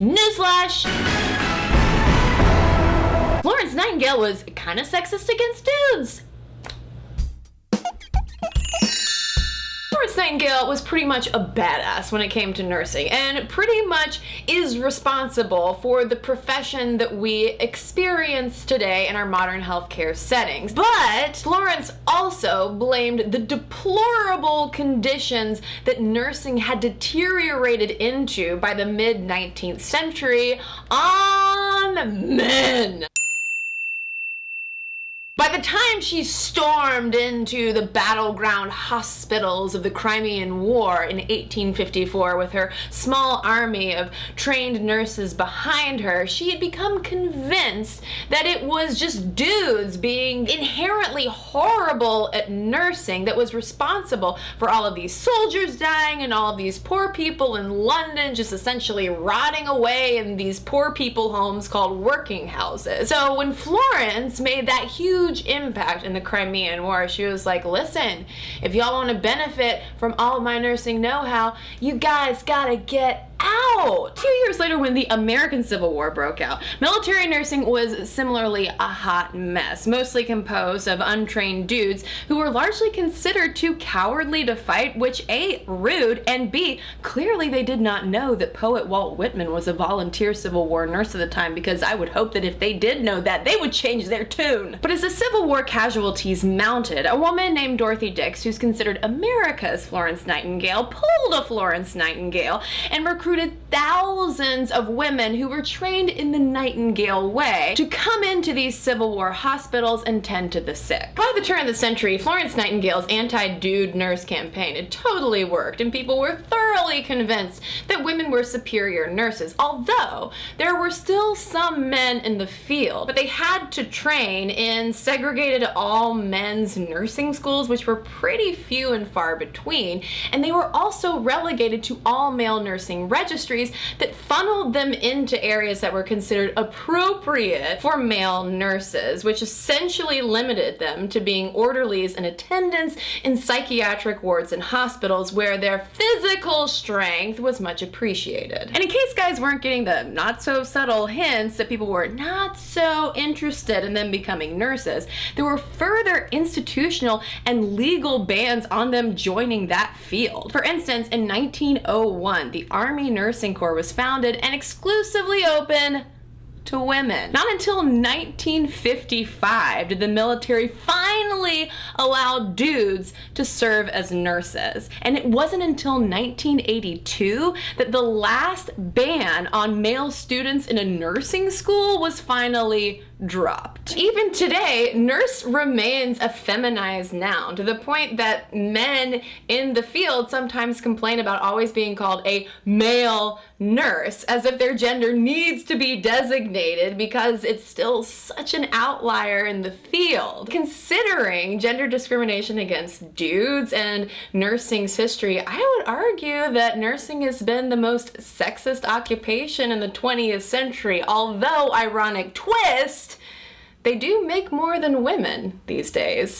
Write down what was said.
Newsflash! Florence Nightingale was kind of sexist against dudes. Florence Nightingale was pretty much a badass when it came to nursing, and pretty much is responsible for the profession that we experience today in our modern healthcare settings. But Florence also blamed the deplorable conditions that nursing had deteriorated into by the mid-19th century on men. By the time she stormed into the battleground hospitals of the Crimean War in 1854 with her small army of trained nurses behind her, she had become convinced that it was just dudes being inherently horrible at nursing that was responsible for all of these soldiers dying and all of these poor people in London just essentially rotting away in these poor people homes called working houses. So when Florence made that huge impact in the Crimean War, she was like, listen, if y'all want to benefit from all of my nursing know-how, you guys gotta get out. A few years later, when the American Civil War broke out, military nursing was similarly a hot mess, mostly composed of untrained dudes who were largely considered too cowardly to fight, which A, rude, and B, clearly they did not know that poet Walt Whitman was a volunteer Civil War nurse at the time, because I would hope that if they did know that, they would change their tune. But as the Civil War casualties mounted, a woman named Dorothy Dix, who's considered America's Florence Nightingale, pulled a Florence Nightingale and recruited thousands of women who were trained in the Nightingale way to come into these Civil War hospitals and tend to the sick. By the turn of the century, Florence Nightingale's anti-dude nurse campaign had totally worked, and people were thoroughly convinced that women were superior nurses, although there were still some men in the field. But they had to train in segregated all-men's nursing schools, which were pretty few and far between, and they were also relegated to all-male nursing registries that funneled them into areas that were considered appropriate for male nurses, which essentially limited them to being orderlies and attendants in psychiatric wards and hospitals where their physical strength was much appreciated. And in case guys weren't getting the not so subtle hints that people were not so interested in them becoming nurses, there were further institutional and legal bans on them joining that field. For instance, in 1901, the Army Nursing Corps was founded and exclusively open to women. Not until 1955 did the military finally allow dudes to serve as nurses. And it wasn't until 1982 that the last ban on male students in a nursing school was finally dropped. Even today, nurse remains a feminized noun, to the point that men in the field sometimes complain about always being called a male nurse, as if their gender needs to be designated because it's still such an outlier in the field. Considering gender discrimination against dudes and nursing's history, I would argue that nursing has been the most sexist occupation in the 20th century, although, ironic twist, they do make more than women these days.